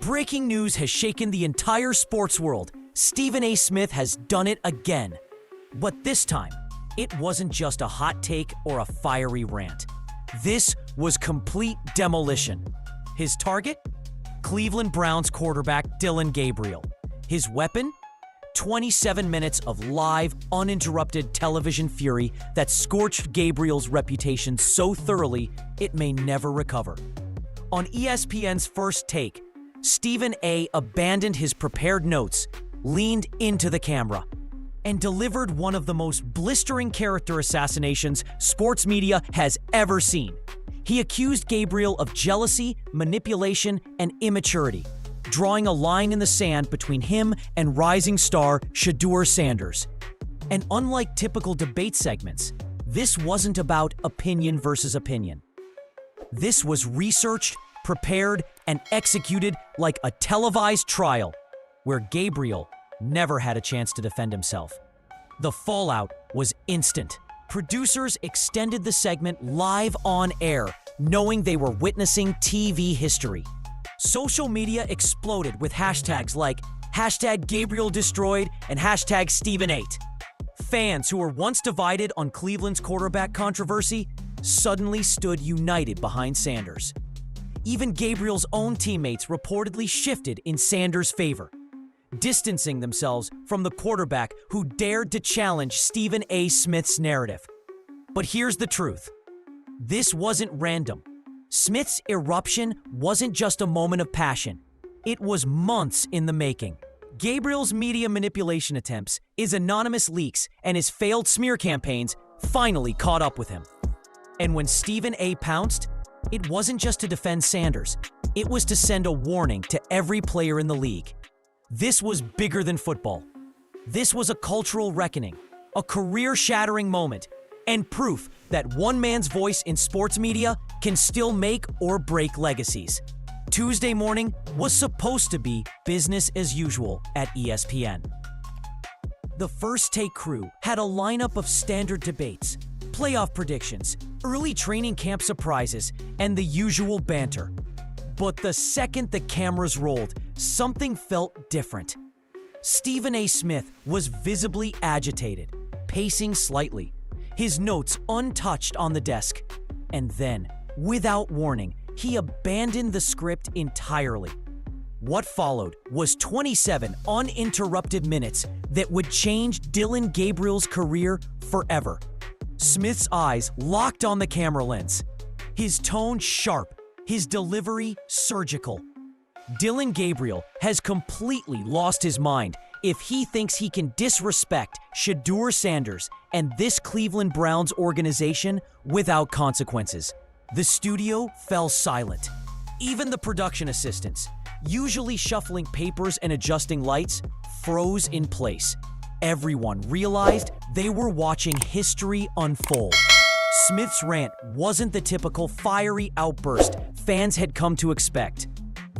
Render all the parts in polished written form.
Breaking news has shaken the entire sports world. Stephen A. Smith has done it again. But this time, it wasn't just a hot take or a fiery rant. This was complete demolition. His target? Cleveland Browns quarterback Dillon Gabriel. His weapon? 27 minutes of live, uninterrupted television fury that scorched Gabriel's reputation so thoroughly it may never recover. On ESPN's First Take, Stephen A. abandoned his prepared notes, leaned into the camera, and delivered one of the most blistering character assassinations sports media has ever seen. He accused Gabriel of jealousy, manipulation, and immaturity, drawing a line in the sand between him and rising star Shedeur Sanders. And unlike typical debate segments, this wasn't about opinion versus opinion. This was researched, prepared, and executed like a televised trial, where Gabriel never had a chance to defend himself. The fallout was instant. Producers extended the segment live on air, knowing they were witnessing TV history. Social media exploded with hashtags like #GabrielDestroyed and #Stephen8. Fans who were once divided on Cleveland's quarterback controversy suddenly stood united behind Sanders. Even Gabriel's own teammates reportedly shifted in Sanders' favor, distancing themselves from the quarterback who dared to challenge Stephen A. Smith's narrative. But here's the truth. This wasn't random. Smith's eruption wasn't just a moment of passion. It was months in the making. Gabriel's media manipulation attempts, his anonymous leaks, and his failed smear campaigns finally caught up with him. And when Stephen A. pounced, it wasn't just to defend Sanders. It was to send a warning to every player in the league. This was bigger than football. This was a cultural reckoning, a career-shattering moment, and proof that one man's voice in sports media can still make or break legacies. Tuesday morning was supposed to be business as usual at ESPN. The First Take crew had a lineup of standard debates, playoff predictions, early training camp surprises, and the usual banter. But the second the cameras rolled, something felt different. Stephen A. Smith was visibly agitated, pacing slightly, his notes untouched on the desk. And then, without warning, he abandoned the script entirely. What followed was 27 uninterrupted minutes that would change Dillon Gabriel's career forever. Smith's eyes locked on the camera lens, his tone sharp, his delivery surgical. Dillon Gabriel has completely lost his mind if he thinks he can disrespect Shedeur Sanders and this Cleveland Browns organization without consequences. The studio fell silent. Even the production assistants, usually shuffling papers and adjusting lights, froze in place. Everyone realized they were watching history unfold. Smith's rant wasn't the typical fiery outburst fans had come to expect.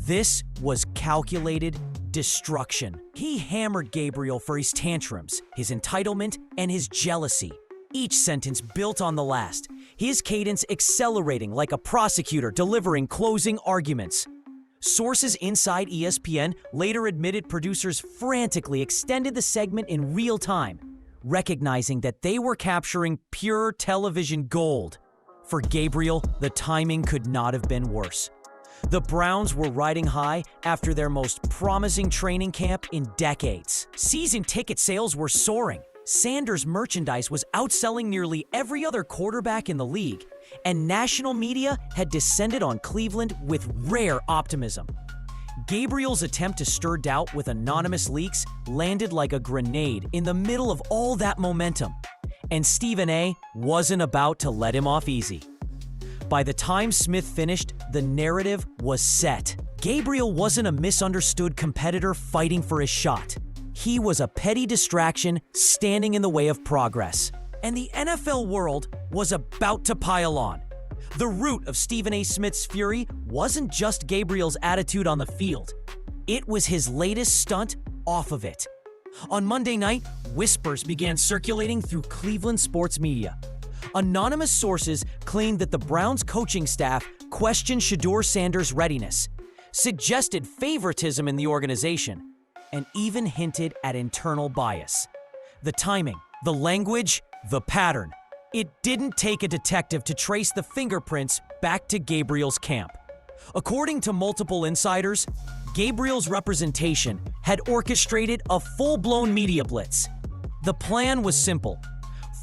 This was calculated destruction. He hammered Gabriel for his tantrums, his entitlement, and his jealousy. Each sentence built on the last, his cadence accelerating like a prosecutor delivering closing arguments. Sources inside ESPN later admitted producers frantically extended the segment in real time, recognizing that they were capturing pure television gold. For Gabriel, the timing could not have been worse. The Browns were riding high after their most promising training camp in decades. Season ticket sales were soaring. Sanders' merchandise was outselling nearly every other quarterback in the league, and national media had descended on Cleveland with rare optimism. Gabriel's attempt to stir doubt with anonymous leaks landed like a grenade in the middle of all that momentum, and Stephen A. wasn't about to let him off easy. By the time Smith finished, the narrative was set. Gabriel wasn't a misunderstood competitor fighting for his shot. He was a petty distraction standing in the way of progress. And the NFL world was about to pile on. The root of Stephen A. Smith's fury wasn't just Gabriel's attitude on the field. It was his latest stunt off of it. On Monday night, whispers began circulating through Cleveland sports media. Anonymous sources claimed that the Browns coaching staff questioned Shedeur Sanders' readiness, suggested favoritism in the organization, and even hinted at internal bias. The timing, the language, the pattern. It didn't take a detective to trace the fingerprints back to Gabriel's camp. According to multiple insiders, Gabriel's representation had orchestrated a full-blown media blitz. The plan was simple: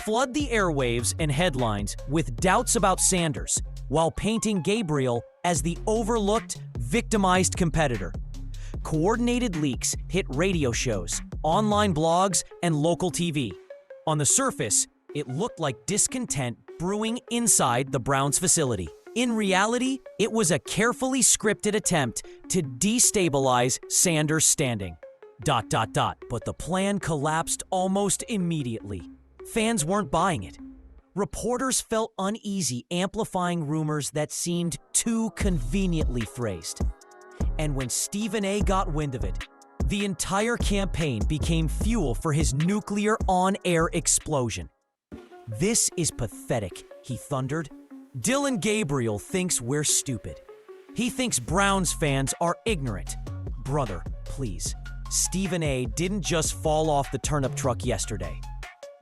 flood the airwaves and headlines with doubts about Sanders, while painting Gabriel as the overlooked, victimized competitor. Coordinated leaks hit radio shows, online blogs, and local TV. On the surface, it looked like discontent brewing inside the Browns facility. In reality, it was a carefully scripted attempt to destabilize Sanders' standing. ... But the plan collapsed almost immediately. Fans weren't buying it. Reporters felt uneasy amplifying rumors that seemed too conveniently phrased. And when Stephen A. got wind of it, the entire campaign became fuel for his nuclear on-air explosion. "This is pathetic," he thundered. "Dillon Gabriel thinks we're stupid. He thinks Browns fans are ignorant. Brother, please." Stephen A. didn't just fall off the turnip truck yesterday.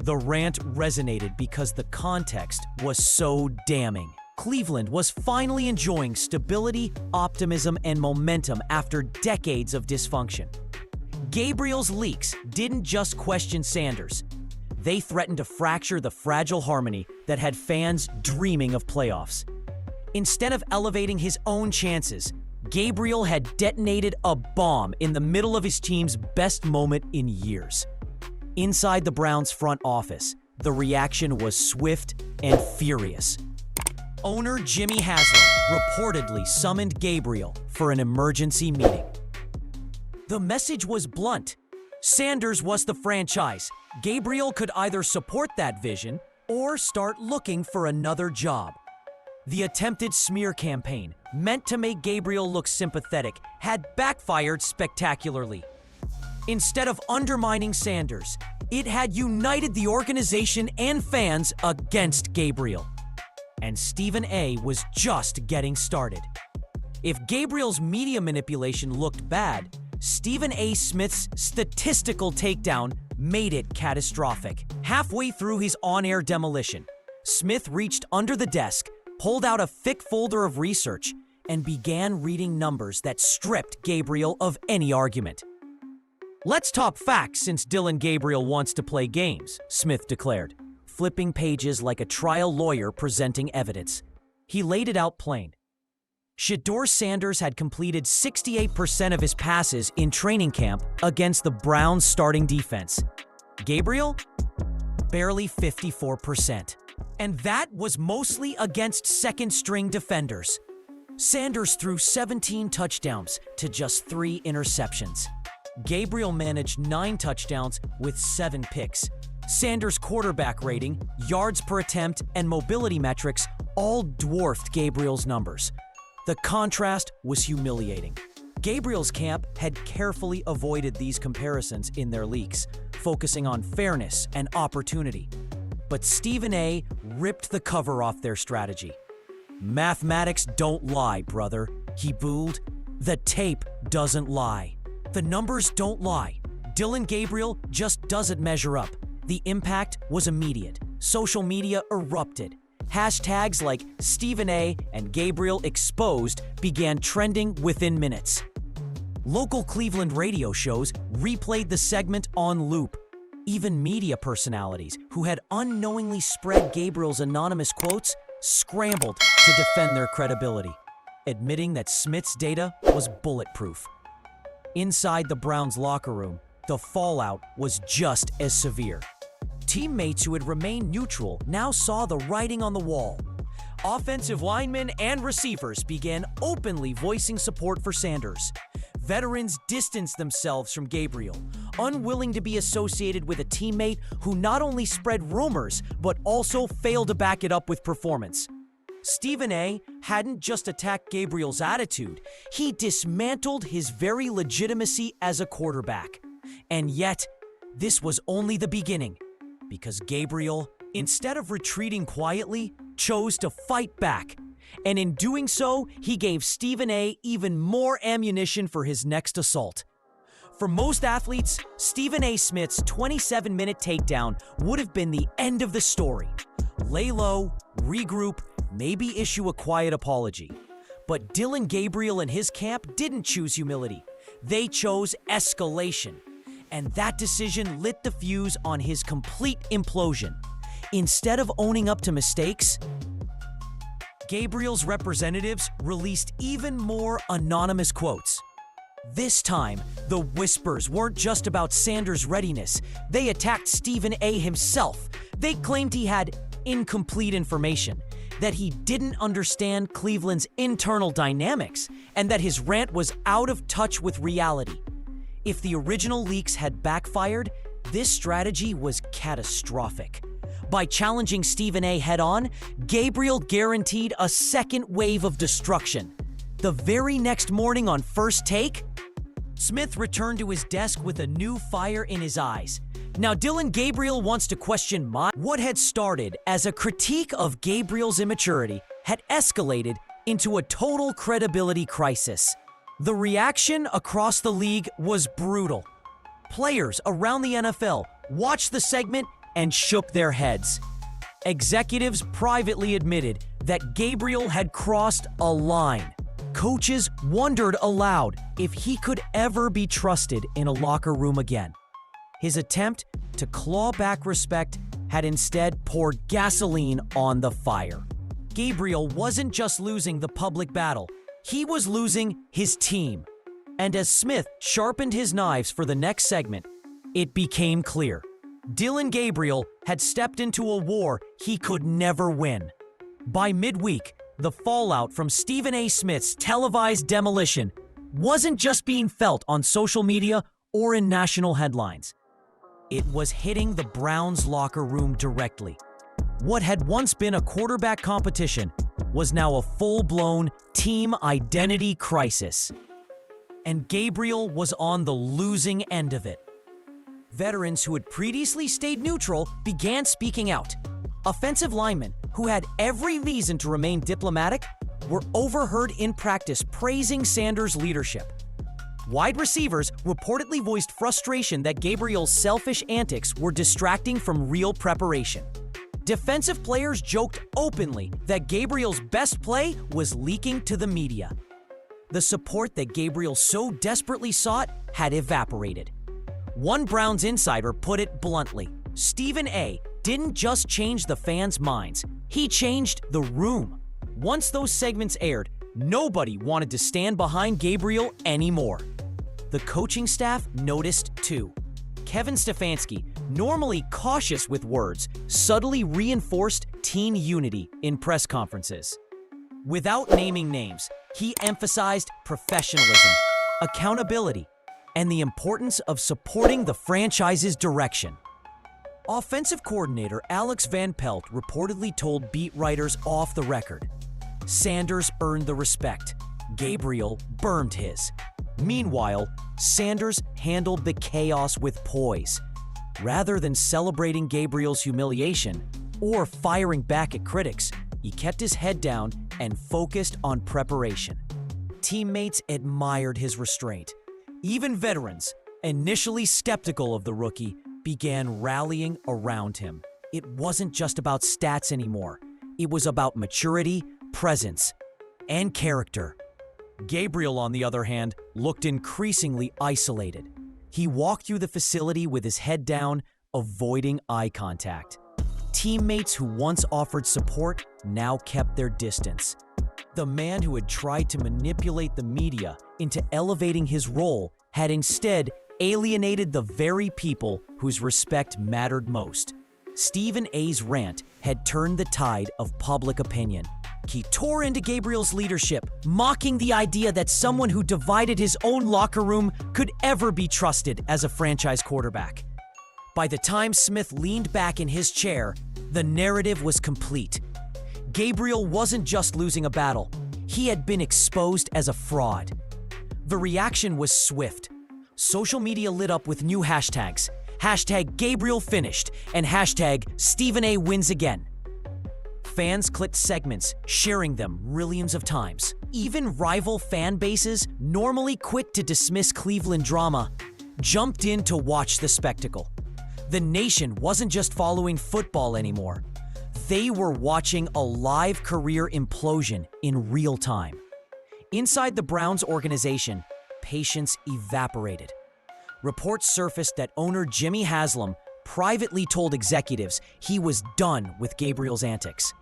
The rant resonated because the context was so damning. Cleveland was finally enjoying stability, optimism, and momentum after decades of dysfunction. Gabriel's leaks didn't just question Sanders. They threatened to fracture the fragile harmony that had fans dreaming of playoffs. Instead of elevating his own chances, Gabriel had detonated a bomb in the middle of his team's best moment in years. Inside the Browns' front office, the reaction was swift and furious. Owner Jimmy Haslam reportedly summoned Gabriel for an emergency meeting. The message was blunt. Sanders was the franchise. Gabriel could either support that vision or start looking for another job. The attempted smear campaign, meant to make Gabriel look sympathetic, had backfired spectacularly. Instead of undermining Sanders, it had united the organization and fans against Gabriel. And Stephen A. was just getting started. If Gabriel's media manipulation looked bad, Stephen A. Smith's statistical takedown made it catastrophic. Halfway through his on-air demolition, Smith reached under the desk, pulled out a thick folder of research, and began reading numbers that stripped Gabriel of any argument. "Let's talk facts since Dillon Gabriel wants to play games," Smith declared, flipping pages like a trial lawyer presenting evidence. He laid it out plain. Shedeur Sanders had completed 68% of his passes in training camp against the Browns' starting defense. Gabriel? Barely 54%. And that was mostly against second-string defenders. Sanders threw 17 touchdowns to just 3 interceptions. Gabriel managed 9 touchdowns with 7 picks. Sanders' quarterback rating, yards per attempt, and mobility metrics all dwarfed Gabriel's numbers. The contrast was humiliating. Gabriel's camp had carefully avoided these comparisons in their leaks, focusing on fairness and opportunity. But Stephen A. ripped the cover off their strategy. "Mathematics don't lie, brother," he booed. "The tape doesn't lie. The numbers don't lie. Dillon Gabriel just doesn't measure up." The impact was immediate. Social media erupted. Hashtags like Stephen A. and Gabriel exposed began trending within minutes. Local Cleveland radio shows replayed the segment on loop. Even media personalities who had unknowingly spread Gabriel's anonymous quotes scrambled to defend their credibility, admitting that Smith's data was bulletproof. Inside the Browns' locker room, the fallout was just as severe. Teammates who had remained neutral now saw the writing on the wall. Offensive linemen and receivers began openly voicing support for Sanders. Veterans distanced themselves from Gabriel, unwilling to be associated with a teammate who not only spread rumors, but also failed to back it up with performance. Stephen A. hadn't just attacked Gabriel's attitude, he dismantled his very legitimacy as a quarterback. And yet, this was only the beginning, because Gabriel, instead of retreating quietly, chose to fight back. And in doing so, he gave Stephen A. even more ammunition for his next assault. For most athletes, Stephen A. Smith's 27-minute takedown would have been the end of the story. Lay low, regroup, maybe issue a quiet apology. But Dillon Gabriel and his camp didn't choose humility. They chose escalation. And that decision lit the fuse on his complete implosion. Instead of owning up to mistakes, Gabriel's representatives released even more anonymous quotes. This time, the whispers weren't just about Sanders' readiness. They attacked Stephen A. himself. They claimed he had incomplete information, that he didn't understand Cleveland's internal dynamics, and that his rant was out of touch with reality. If the original leaks had backfired, this strategy was catastrophic. By challenging Stephen A. head-on, Gabriel guaranteed a second wave of destruction. The very next morning on First Take, Smith returned to his desk with a new fire in his eyes. Now, Dillon Gabriel wants to question what had started as a critique of Gabriel's immaturity had escalated into a total credibility crisis. The reaction across the league was brutal. Players around the NFL watched the segment and shook their heads. Executives privately admitted that Gabriel had crossed a line. Coaches wondered aloud if he could ever be trusted in a locker room again. His attempt to claw back respect had instead poured gasoline on the fire. Gabriel wasn't just losing the public battle, he was losing his team. And as Smith sharpened his knives for the next segment, it became clear. Dillon Gabriel had stepped into a war he could never win. By midweek, the fallout from Stephen A. Smith's televised demolition wasn't just being felt on social media or in national headlines. It was hitting the Browns' locker room directly. What had once been a quarterback competition was now a full-blown team identity crisis. And Gabriel was on the losing end of it. Veterans who had previously stayed neutral began speaking out. Offensive linemen, who had every reason to remain diplomatic, were overheard in practice praising Sanders' leadership. Wide receivers reportedly voiced frustration that Gabriel's selfish antics were distracting from real preparation. Defensive players joked openly that Gabriel's best play was leaking to the media. The support that Gabriel so desperately sought had evaporated. One Browns insider put it bluntly: Stephen A. didn't just change the fans' minds, he changed the room. Once those segments aired, nobody wanted to stand behind Gabriel anymore. The coaching staff noticed too. Kevin Stefanski, normally cautious with words, subtly reinforced team unity in press conferences. Without naming names, he emphasized professionalism, accountability, and the importance of supporting the franchise's direction. Offensive coordinator Alex Van Pelt reportedly told beat writers off the record, Sanders earned the respect, Gabriel burned his. Meanwhile, Sanders handled the chaos with poise. Rather than celebrating Gabriel's humiliation or firing back at critics, he kept his head down and focused on preparation. Teammates admired his restraint. Even veterans, initially skeptical of the rookie, began rallying around him. It wasn't just about stats anymore. It was about maturity, presence, and character. Gabriel, on the other hand, looked increasingly isolated. He walked through the facility with his head down, avoiding eye contact. Teammates who once offered support now kept their distance. The man who had tried to manipulate the media into elevating his role had instead alienated the very people whose respect mattered most. Stephen A.'s rant had turned the tide of public opinion. He tore into Gabriel's leadership, mocking the idea that someone who divided his own locker room could ever be trusted as a franchise quarterback. By the time Smith leaned back in his chair, the narrative was complete. Gabriel wasn't just losing a battle, he had been exposed as a fraud. The reaction was swift. Social media lit up with new hashtags. Hashtag Gabriel finished and hashtag Stephen A wins again. Fans clicked segments, sharing them millions of times. Even rival fan bases, normally quick to dismiss Cleveland drama, jumped in to watch the spectacle. The nation wasn't just following football anymore. They were watching a live career implosion in real time. Inside the Browns organization, patience evaporated. Reports surfaced that owner Jimmy Haslam privately told executives he was done with Gabriel's antics.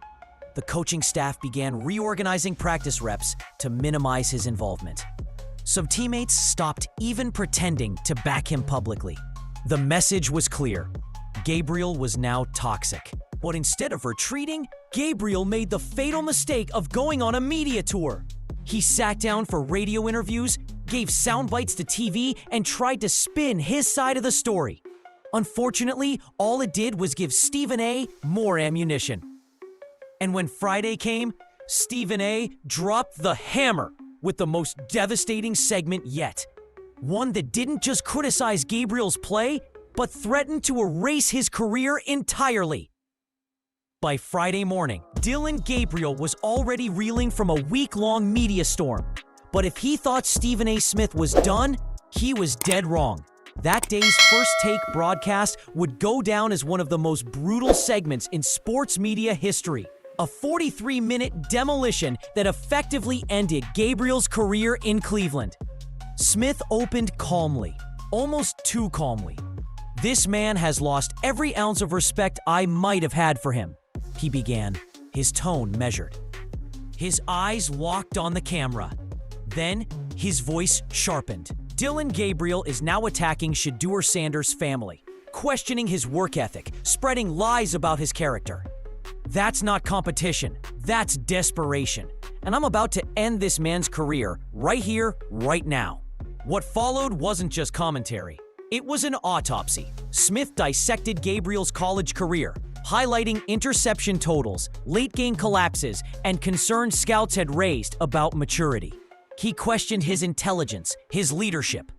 The coaching staff began reorganizing practice reps to minimize his involvement. Some teammates stopped even pretending to back him publicly. The message was clear. Gabriel was now toxic. But instead of retreating, Gabriel made the fatal mistake of going on a media tour. He sat down for radio interviews, gave sound bites to TV, and tried to spin his side of the story. Unfortunately, all it did was give Stephen A. more ammunition. And when Friday came, Stephen A. dropped the hammer with the most devastating segment yet. One that didn't just criticize Gabriel's play, but threatened to erase his career entirely. By Friday morning, Dillon Gabriel was already reeling from a week-long media storm. But if he thought Stephen A. Smith was done, he was dead wrong. That day's First Take broadcast would go down as one of the most brutal segments in sports media history. A 43-minute demolition that effectively ended Gabriel's career in Cleveland. Smith opened calmly, almost too calmly. "This man has lost every ounce of respect I might have had for him," he began, his tone measured. His eyes locked on the camera. Then, his voice sharpened. Dillon Gabriel is now attacking Shedeur Sanders' family, questioning his work ethic, spreading lies about his character. That's not competition, that's desperation. And I'm about to end this man's career right here, right now. What followed wasn't just commentary. It was an autopsy. Smith dissected Gabriel's college career, highlighting interception totals, late-game collapses, and concerns scouts had raised about maturity. He questioned his intelligence, his leadership,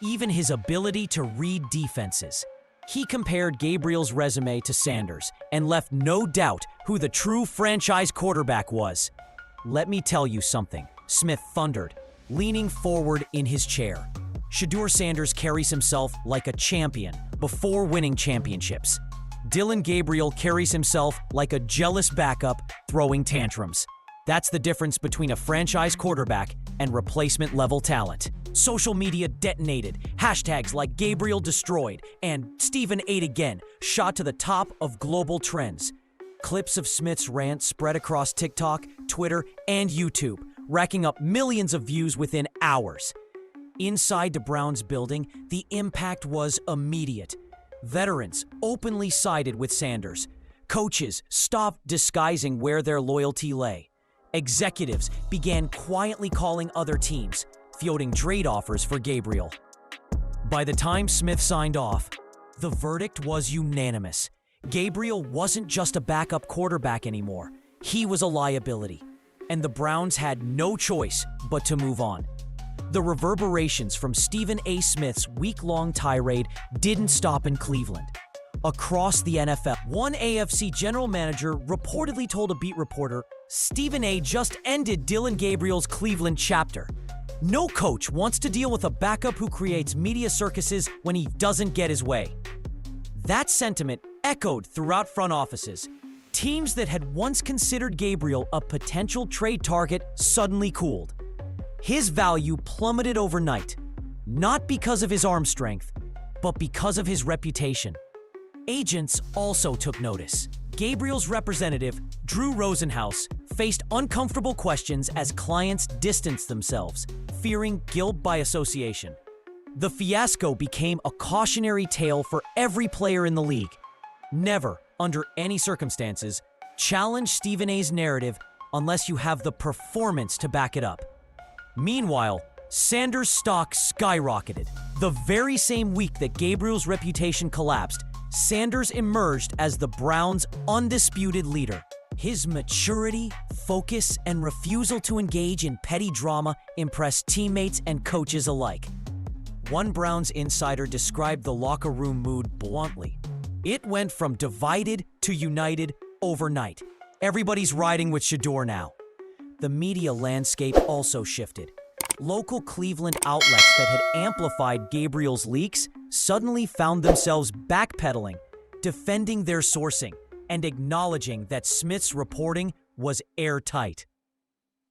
even his ability to read defenses. He compared Gabriel's resume to Sanders and left no doubt who the true franchise quarterback was. "Let me tell you something," Smith thundered, leaning forward in his chair. "Shedeur Sanders carries himself like a champion before winning championships. Dillon Gabriel carries himself like a jealous backup throwing tantrums. That's the difference between a franchise quarterback and replacement-level talent." Social media detonated. Hashtags like Gabriel destroyed and Stephen ate again shot to the top of global trends. Clips of Smith's rant spread across TikTok, Twitter, and YouTube, racking up millions of views within hours. Inside the Browns building, the impact was immediate. Veterans openly sided with Sanders. Coaches stopped disguising where their loyalty lay. Executives began quietly calling other teams, fielding trade offers for Gabriel. By the time Smith signed off, the verdict was unanimous. Gabriel wasn't just a backup quarterback anymore. He was a liability, and the Browns had no choice but to move on. The reverberations from Stephen A. Smith's week-long tirade didn't stop in Cleveland. Across the NFL, one AFC general manager reportedly told a beat reporter, "Stephen A. just ended Dillon Gabriel's Cleveland chapter. No coach wants to deal with a backup who creates media circuses when he doesn't get his way." That sentiment echoed throughout front offices. Teams that had once considered Gabriel a potential trade target suddenly cooled. His value plummeted overnight, not because of his arm strength, but because of his reputation. Agents also took notice. Gabriel's representative, Drew Rosenhaus, faced uncomfortable questions as clients distanced themselves, fearing guilt by association. The fiasco became a cautionary tale for every player in the league. Never, under any circumstances, challenge Stephen A.'s narrative unless you have the performance to back it up. Meanwhile, Sanders' stock skyrocketed. The very same week that Gabriel's reputation collapsed, Sanders emerged as the Browns' undisputed leader. His maturity, focus, and refusal to engage in petty drama impressed teammates and coaches alike. One Browns insider described the locker room mood bluntly. It went from divided to united overnight. Everybody's riding with Shedeur now. The media landscape also shifted. Local Cleveland outlets that had amplified Gabriel's leaks suddenly found themselves backpedaling, defending their sourcing, and acknowledging that Smith's reporting was airtight.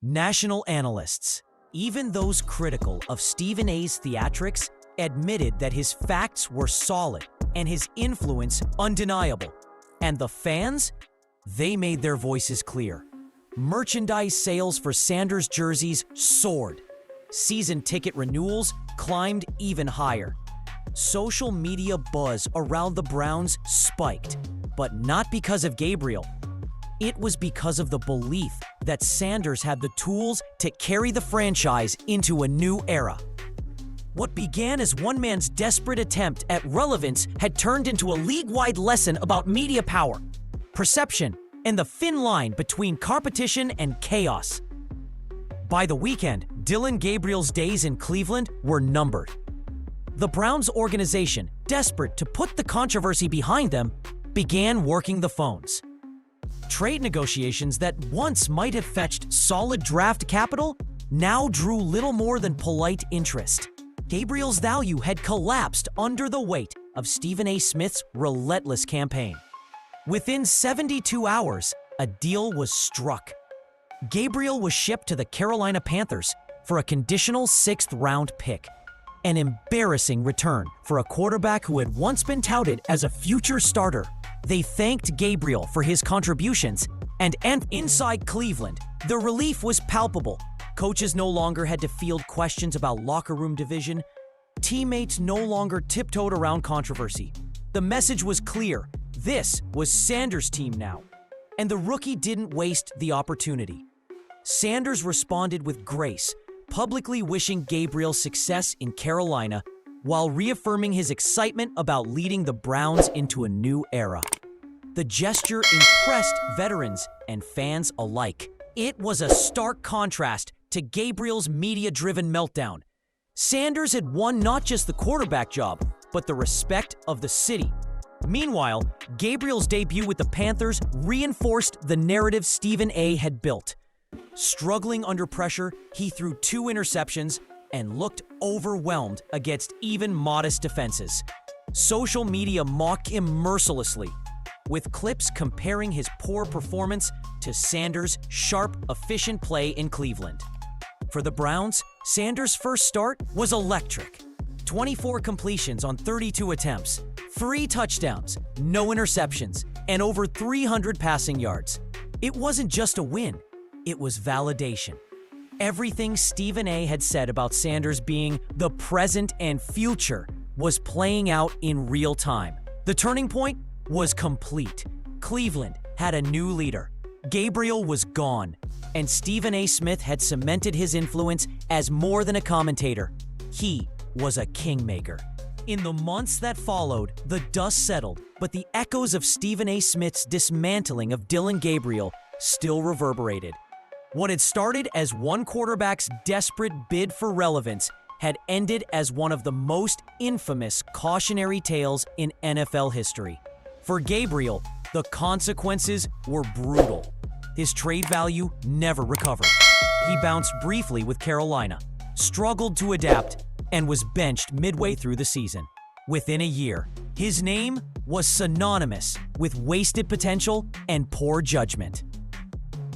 National analysts, even those critical of Stephen A's theatrics, admitted that his facts were solid and his influence undeniable. And the fans? They made their voices clear. Merchandise sales for Sanders jerseys soared. Season ticket renewals climbed even higher. Social media buzz around the Browns spiked, but not because of Gabriel. It was because of the belief that Sanders had the tools to carry the franchise into a new era. What began as one man's desperate attempt at relevance had turned into a league-wide lesson about media power, perception, and the thin line between competition and chaos. By the weekend, Dillon Gabriel's days in Cleveland were numbered. The Browns organization, desperate to put the controversy behind them, began working the phones. Trade negotiations that once might have fetched solid draft capital now drew little more than polite interest. Gabriel's value had collapsed under the weight of Stephen A. Smith's relentless campaign. Within 72 hours, a deal was struck. Gabriel was shipped to the Carolina Panthers for a conditional 6th-round pick, an embarrassing return for a quarterback who had once been touted as a future starter. They thanked Gabriel for his contributions, and inside Cleveland, the relief was palpable. Coaches no longer had to field questions about locker room division. Teammates no longer tiptoed around controversy. The message was clear. This was Sanders' team now, and the rookie didn't waste the opportunity. Sanders responded with grace, publicly wishing Gabriel success in Carolina while reaffirming his excitement about leading the Browns into a new era. The gesture impressed veterans and fans alike. It was a stark contrast to Gabriel's media-driven meltdown. Sanders had won not just the quarterback job, but the respect of the city. Meanwhile, Gabriel's debut with the Panthers reinforced the narrative Stephen A. had built. Struggling under pressure, he threw 2 interceptions and looked overwhelmed against even modest defenses. Social media mocked him mercilessly, with clips comparing his poor performance to Sanders' sharp, efficient play in Cleveland. For the Browns, Sanders' first start was electric. 24 completions on 32 attempts, 3 touchdowns, no interceptions, and over 300 passing yards. It wasn't just a win, it was validation. Everything Stephen A. had said about Sanders being the present and future was playing out in real time. The turning point was complete. Cleveland had a new leader. Gabriel was gone, and Stephen A. Smith had cemented his influence as more than a commentator. He was a kingmaker. In the months that followed, the dust settled, but the echoes of Stephen A. Smith's dismantling of Dillon Gabriel still reverberated. What had started as one quarterback's desperate bid for relevance had ended as one of the most infamous cautionary tales in NFL history. For Gabriel, the consequences were brutal. His trade value never recovered. He bounced briefly with Carolina, struggled to adapt, and was benched midway through the season. Within a year, his name was synonymous with wasted potential and poor judgment.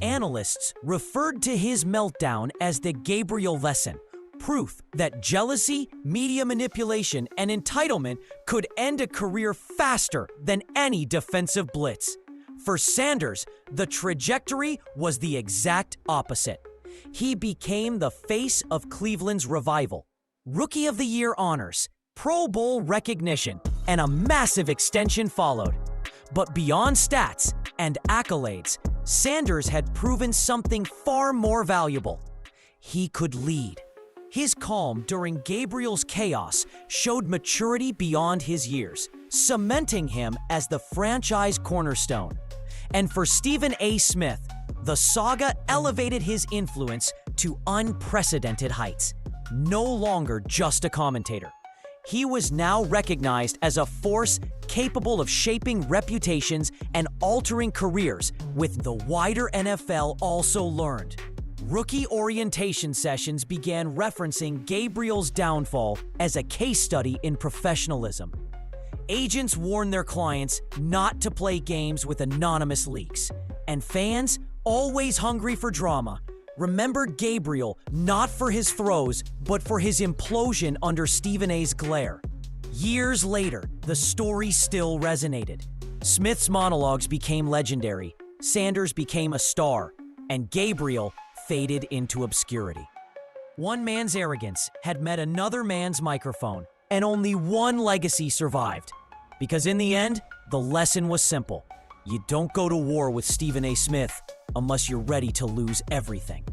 Analysts referred to his meltdown as the Gabriel lesson, proof that jealousy, media manipulation, and entitlement could end a career faster than any defensive blitz. For Sanders, the trajectory was the exact opposite. He became the face of Cleveland's revival. Rookie of the Year honors, Pro Bowl recognition, and a massive extension followed. But beyond stats and accolades, Sanders had proven something far more valuable. He could lead. His calm during Gabriel's chaos showed maturity beyond his years, cementing him as the franchise cornerstone. And for Stephen A. Smith, the saga elevated his influence to unprecedented heights. No longer just a commentator. He was now recognized as a force capable of shaping reputations and altering careers, with the wider NFL also learned. Rookie orientation sessions began referencing Gabriel's downfall as a case study in professionalism. Agents warned their clients not to play games with anonymous leaks, and fans, always hungry for drama, remembered Gabriel not for his throws, but for his implosion under Stephen A's glare. Years later, the story still resonated. Smith's monologues became legendary, Sanders became a star, and Gabriel faded into obscurity. One man's arrogance had met another man's microphone, and only one legacy survived. Because in the end, the lesson was simple. You don't go to war with Stephen A. Smith unless you're ready to lose everything.